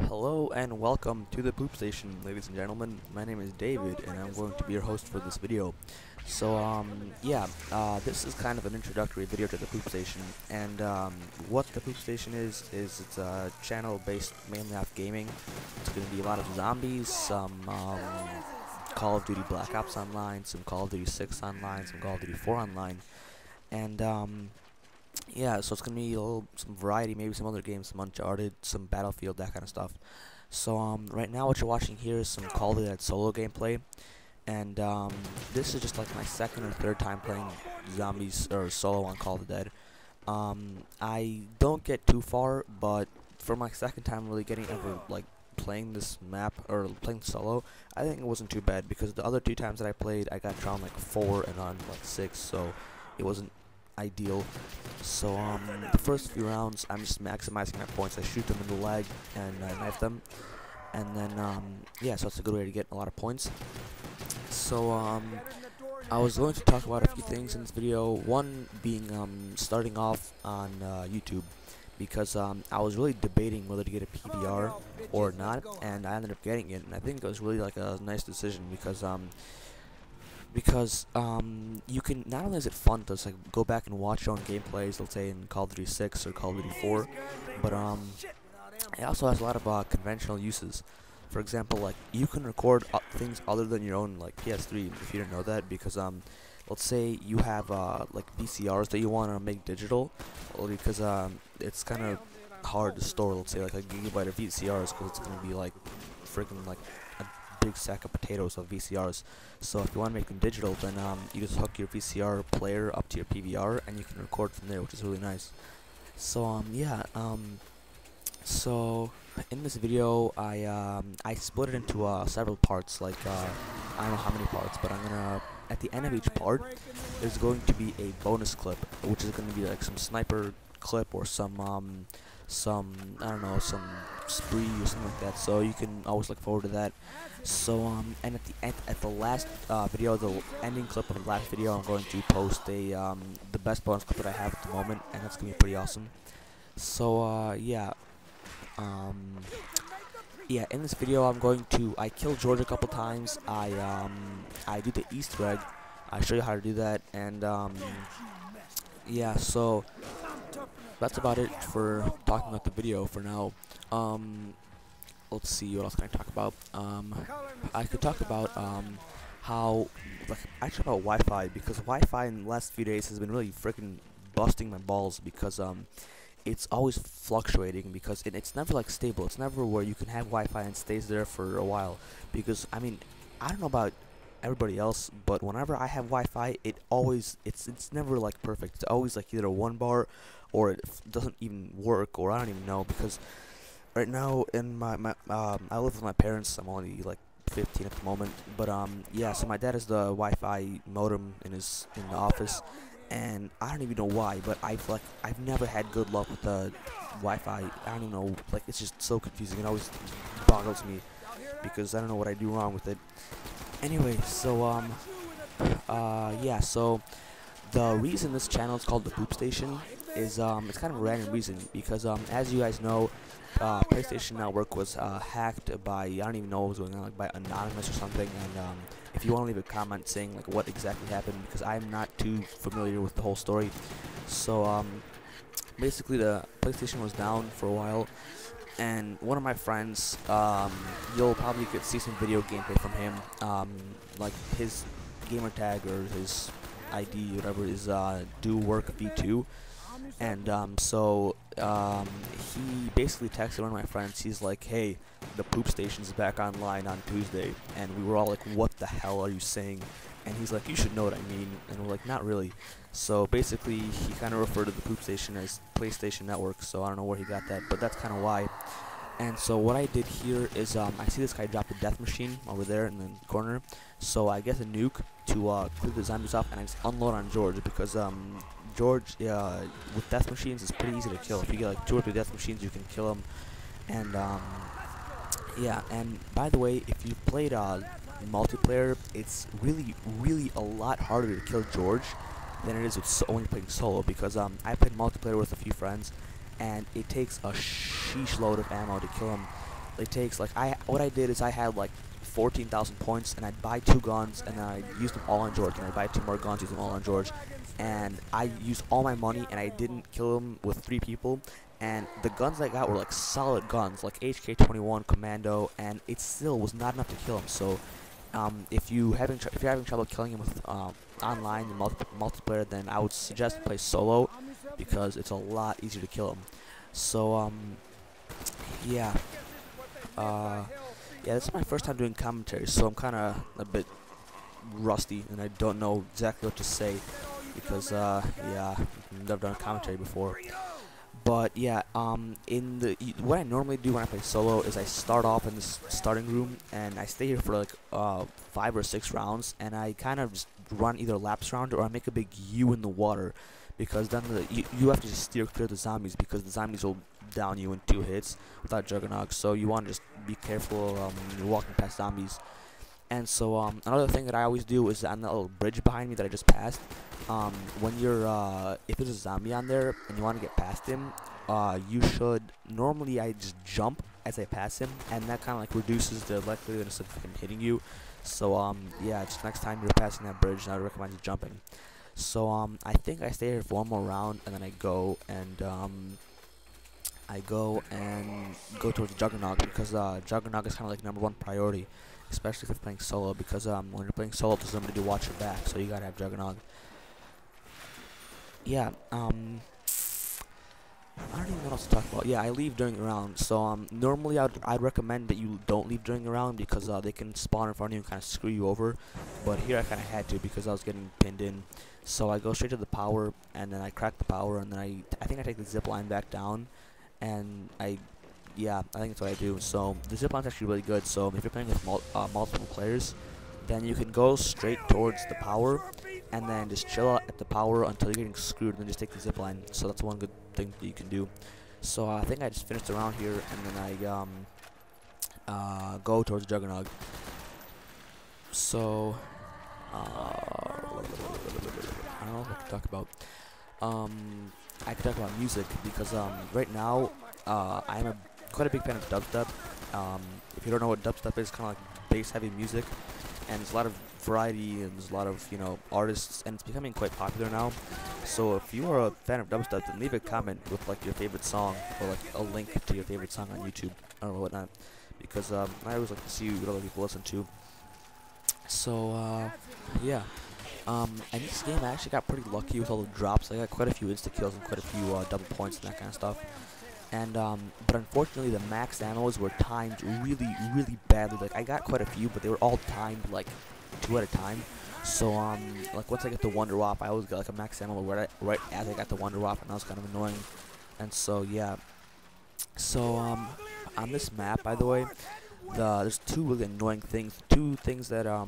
Hello and welcome to the Poop Station, ladies and gentlemen. My name is David and I'm going to be your host for this video. This is kind of an introductory video to the Poop Station, and what the Poop Station is it's a channel based mainly off gaming. It's going to be a lot of zombies, some Call of Duty Black Ops Online, some Call of Duty 6 Online, some Call of Duty 4 Online, and yeah, so it's gonna be some variety, maybe some other games, some Uncharted, some Battlefield, that kind of stuff. So right now what you're watching here is some Call of Duty solo gameplay, and this is just like my second or third time playing zombies or solo on Call of the Dead. I don't get too far, but for my second time really getting ever like playing this map or playing solo, I think it wasn't too bad because the other two times that I played, I got drowned like 4 and on like 6, so it wasn't ideal. So the first few rounds I'm just maximizing my points. I shoot them in the leg and I knife them, and then yeah, so it's a good way to get a lot of points. So I was going to talk about a few things in this video, one being starting off on YouTube, because I was really debating whether to get a PVR or not, and I ended up getting it, and I think it was really like a nice decision because you can, not only is it fun to just, like, go back and watch your own gameplays, let's say in Call of Duty 6 or Call of Duty 4, but it also has a lot of conventional uses. For example, like, you can record things other than your own, like, PS3, if you didn't know that, because let's say you have like VCRs that you want to make digital, because it's kind of hard to store, let's say, like a gigabyte of VCRs, because it's going to be like freaking like a big sack of potatoes of VCRs. So if you want to make them digital, then you just hook your VCR player up to your PVR and you can record from there, which is really nice. So so in this video I split it into several parts, like I don't know how many parts, but I'm gonna, at the end of each part there's going to be a bonus clip, which is going to be like some sniper clip or some I don't know, some spree or something like that, so you can always look forward to that. So and at the last video, the ending clip of the last video, I'm going to post the best bonus clip that I have at the moment, and that's gonna be pretty awesome. So yeah, in this video I kill George a couple times. I do the Easter egg. I show you how to do that, and yeah, so that's about it for talking about the video for now. Let's see, what else can I talk about? I could talk about how, like, actually about Wi-Fi, because Wi-Fi in the last few days has been really freaking busting my balls, because it's always fluctuating, because it's never like stable. It's never where you can have Wi-Fi and it stays there for a while, because I mean, I don't know about everybody else, but whenever I have Wi-Fi, it's never like perfect. It's always like either 1 bar or it doesn't even work, or I don't even know, because right now in I live with my parents. I'm only like 15 at the moment, but yeah, so my dad has the Wi-Fi modem in the office, and I don't even know why, but I've never had good luck with the Wi-Fi. I don't even know, like, it's just so confusing. It always boggles me because I don't know what I do wrong with it. Anyway, so yeah, so the reason this channel is called the Poop Station is it's kind of a random reason, because as you guys know, PlayStation Network was hacked by, I don't even know what was going on, like by Anonymous or something, and if you want to leave a comment saying like what exactly happened, because I'm not too familiar with the whole story. So basically the PlayStation was down for a while, and one of my friends, you'll probably could see some video gameplay from him, like his gamer tag or his ID, whatever, is do work V2, and he basically texted one of my friends. He's like, hey, the Poop Station's back online on Tuesday, and we were all like, what the hell are you saying? And he's like, you should know what I mean, and we're like, not really. So basically he kind of referred to the Poop Station as PlayStation Network, so I don't know where he got that, but that's kind of why. And so what I did here is, I see this guy drop a death machine over there in the corner, so I get a nuke to clear the zombies off, and I just unload on George, because George, with death machines, is pretty easy to kill. If you get like 2 or 3 death machines, you can kill him. And yeah, and by the way, if you played multiplayer, it's really a lot harder to kill George than it is with only playing solo, because I played multiplayer with a few friends, and it takes a sheesh load of ammo to kill him. it takes like what I did is I had like 14,000 points, and I'd buy 2 guns, and then I used them all on George, and I'd buy 2 more guns, use them all on George, and I used all my money, and I didn't kill him with 3 people, and the guns I got were like solid guns, like HK-21, Commando, and it still was not enough to kill him. So if you're having trouble killing him with online and multiplayer, then I would suggest play solo, because it's a lot easier to kill him. So yeah. Yeah, this is my first time doing commentary, so I'm kind of a bit rusty, and I don't know exactly what to say, because, yeah, I've never done commentary before. But, yeah, what I normally do when I play solo is I start off in this starting room, and I stay here for, like, 5 or 6 rounds, and I kind of just run either laps around, or I make a big U in the water, because then you have to just steer clear of the zombies, because the zombies will down you in 2 hits without Juggernog, so you want to just be careful when you're walking past zombies. And so another thing that I always do is on that little bridge behind me that I just passed, when you're if there's a zombie on there and you want to get past him, you should, normally I just jump as I pass him, and that kind of like reduces the likelihood of him hitting you. So yeah, just next time you're passing that bridge, I would recommend you jumping. So I think I stay here for 1 more round, and then I go go towards Juggernog, because Juggernog is kind of like #1 priority, especially if you're playing solo, because when you're playing solo, there's somebody to watch your back, so you gotta have Juggernog. Yeah, I don't even know what else to talk about. Yeah, I leave during the round, so normally I'd recommend that you don't leave during the round, because they can spawn in front of you and kind of screw you over, but here I kind of had to, because I was getting pinned in. So I go straight to the power, and then I crack the power, and then I think I take the zip line back down, and yeah, I think that's what I do. So the zip line's actually really good, so if you're playing with multiple players, then you can go straight towards the power, and then just chill out at the power until you're getting screwed, and then just take the zip line. So that's one good thing that you can do. So I think I just finished the round here, and then I go towards Juggernog. So I don't know what to talk about. I could talk about music, because right now I'm quite a big fan of dubstep. If you don't know what dubstep is, kind of like bass-heavy music, and there's a lot of variety, and there's a lot of artists, and it's becoming quite popular now. So if you are a fan of dubstep, then leave a comment with like your favorite song, or like a link to your favorite song on YouTube or whatnot, because I always like to see what other people listen to. So yeah. And this game I actually got pretty lucky with all the drops. I got quite a few insta kills and quite a few double points and that kind of stuff. And but unfortunately the max ammos were timed really, really badly. Like I got quite a few, but they were all timed like 2 at a time. So like once I get the Wonder Wop, I always get like a max ammo right as I got the Wonder Wop, and that was kind of annoying. And so yeah. So on this map, by the way, there's 2 really annoying things. 2 things that are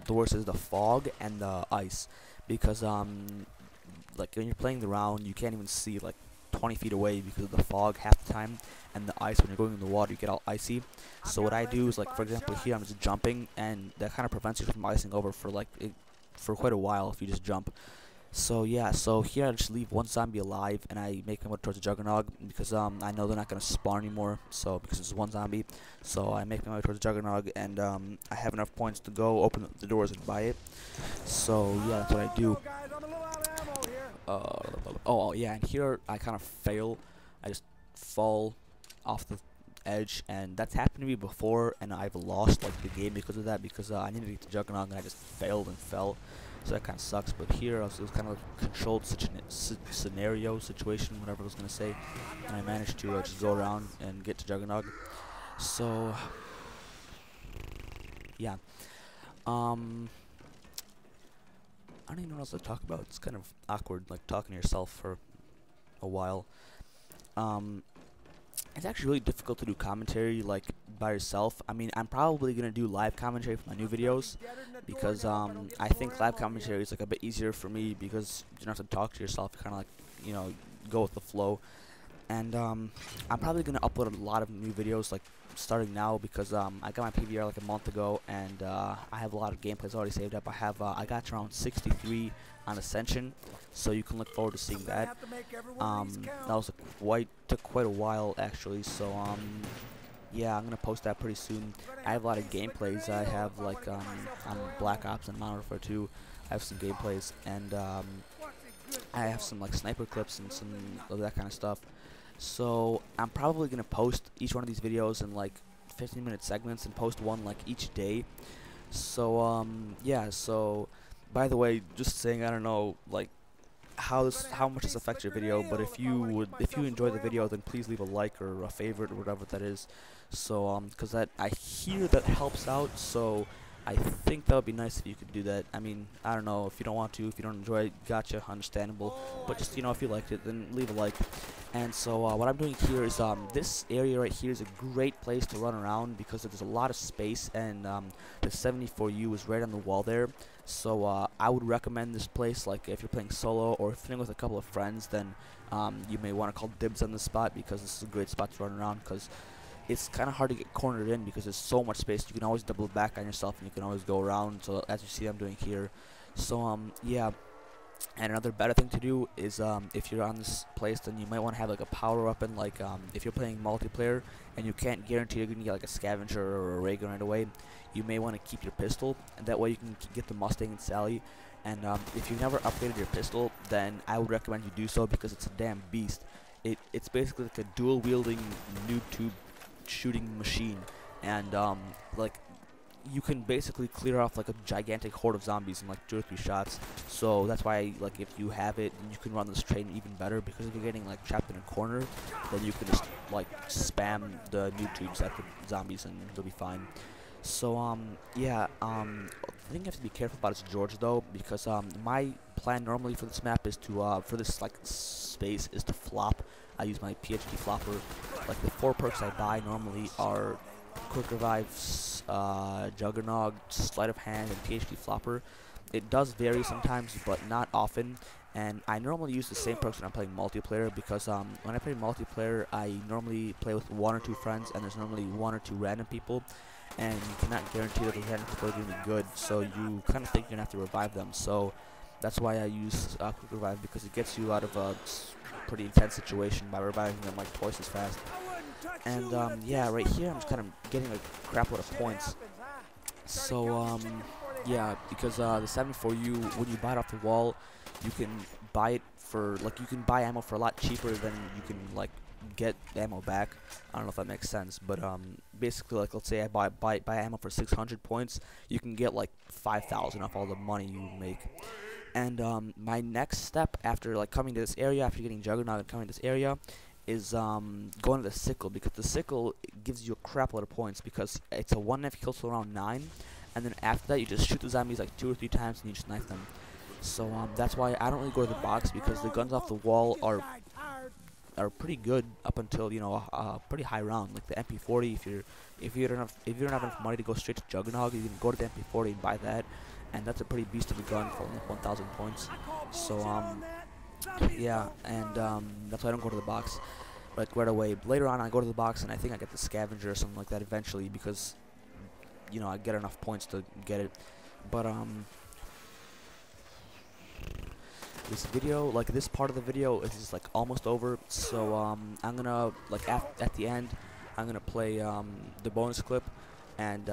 the worst is the fog and the ice, because like when you're playing the round, you can't even see like 20 feet away because of the fog half the time, and the ice, when you're going in the water, you get all icy. So what I do is, like for example here, I'm just jumping, and that kind of prevents you from icing over for for quite a while if you just jump. So yeah, so here I just leave 1 zombie alive, and I make my way towards the Juggernog, because I know they're not gonna spawn anymore. So because it's 1 zombie, so I make my way towards the Juggernog, and I have enough points to go open the doors and buy it. So yeah, that's what I do. Oh yeah, and here I kind of fail. I just fall off the edge, and that's happened to me before, and I've lost like the game because of that, because I needed to get to Juggernog and I just failed and fell. So that kind of sucks. But here it was kind of a controlled scenario situation, whatever I was gonna say, and I managed to just go around and get to Juggernog. So yeah, I don't even know what else to talk about. It's kind of awkward, like talking to yourself for a while. It's actually really difficult to do commentary like by yourself. I mean, I'm probably gonna do live commentary for my new videos, because I think live commentary is like a bit easier for me, because you don't have to talk to yourself. You kind of like go with the flow. And I'm probably gonna upload a lot of new videos like starting now, because I got my PVR like a month ago, and I have a lot of gameplays already saved up. I got to around 63 on Ascension, so you can look forward to seeing that. That was took quite a while actually. So yeah, I'm gonna post that pretty soon. I have a lot of gameplays. I have like on Black Ops and Modern Warfare 2. I have some gameplays, and I have some like sniper clips and some of that kind of stuff. So I'm probably gonna post each one of these videos in like 15-minute segments and post one like each day. So yeah. So by the way, just saying, I don't know like how much this affects your video, but if you enjoy the video, then please leave a like or a favorite or whatever that is. So because that, I hear that helps out, so I think that would be nice if you could do that. I mean, I don't know, if you don't want to, if you don't enjoy it, gotcha, understandable, but just, you know, if you liked it, then leave a like. And so what I'm doing here is this area right here is a great place to run around because there's a lot of space, and the 74U is right on the wall there. So I would recommend this place, like if you're playing solo or if you're playing with a couple of friends, then you may want to call dibs on this spot, because this is a great spot to run around, because it's kind of hard to get cornered in because there's so much space. You can always double back on yourself and you can always go around, so as you see I'm doing here. So yeah. And another better thing to do is if you're on this place, then you might want to have like a power weapon, like if you're playing multiplayer and you can't guarantee you're going to get like a scavenger or a ray gun right away, you may want to keep your pistol, and that way you can get the Mustang and Sally. And if you've never upgraded your pistol, then I would recommend you do so, because it's a damn beast. It's basically like a dual wielding noob tube shooting machine, and like you can basically clear off like a gigantic horde of zombies in like 2 or 3 shots. So that's why, like, if you have it, you can run this train even better, because if you're getting like trapped in a corner, then you can just like spam the noob tubes at the zombies and they'll be fine. So yeah, the thing you have to be careful about is George though, because my plan normally for this map is to for this like space is to flop. I use my PhD flopper. Like the 4 perks I buy normally are Quick Revive, Juggernog, Sleight of Hand, and PhD Flopper. It does vary sometimes, but not often. And I normally use the same perks when I'm playing multiplayer, because when I play multiplayer, I normally play with 1 or 2 friends, and there's normally 1 or 2 random people, and you cannot guarantee that the random people are going to be good, so you kind of think you're going to have to revive them. So that's why I use Quick Revive, because it gets you out of a pretty intense situation by reviving them like twice as fast. And yeah, right here I'm just kind of getting a crap load of points. So yeah, because the 74U, when you buy it off the wall, you can buy it for, like, you can buy ammo for a lot cheaper than you can like get ammo back. I don't know if that makes sense, but basically, like, let's say I buy ammo for 600 points, you can get like 5,000 off all the money you make. And my next step after like coming to this area, after getting Juggernaut and coming to this area, is going to the sickle, because the sickle gives you a crap load of points, because it's a 1F kill to around 9, and then after that you just shoot the zombies like 2 or 3 times and you just knife them. So that's why I don't really go to the box, because the guns off the wall are pretty good up until, you know, a pretty high round, like the MP40. If you don't have enough money to go straight to Juggernaut, you can go to the MP40 and buy that, and that's a pretty beast of a gun for only 1,000 points. So yeah, and that's why I don't go to the box like right away. Later on I go to the box and I think I get the scavenger or something like that eventually, because, you know, I get enough points to get it. But this video, like this part of the video, is just like almost over. So I'm gonna, like, at the end I'm gonna play the bonus clip, and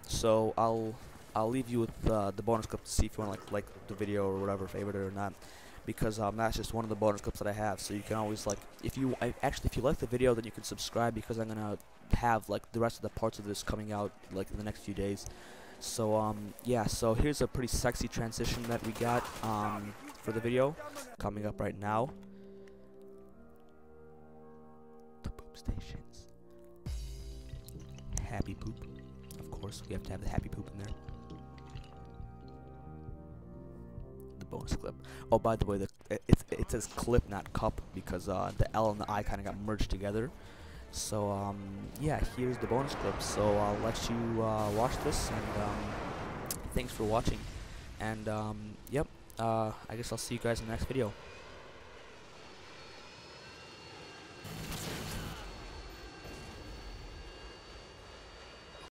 so I'll leave you with the bonus clip to see if you want to like the video or whatever, favorite it or not, because that's just one of the bonus clips that I have. So you can always, like, if you like the video, then you can subscribe, because I'm gonna have like the rest of the parts of this coming out like in the next few days. So yeah, so here's a pretty sexy transition that we got for the video coming up right now. The poop stations. Happy poop. Of course, we have to have the happy poop in there. The bonus clip. Oh, by the way, it says clip, not cup, because the L and the I kind of got merged together. So yeah, here's the bonus clip. So I'll let you watch this, and thanks for watching. And yep, I guess I'll see you guys in the next video.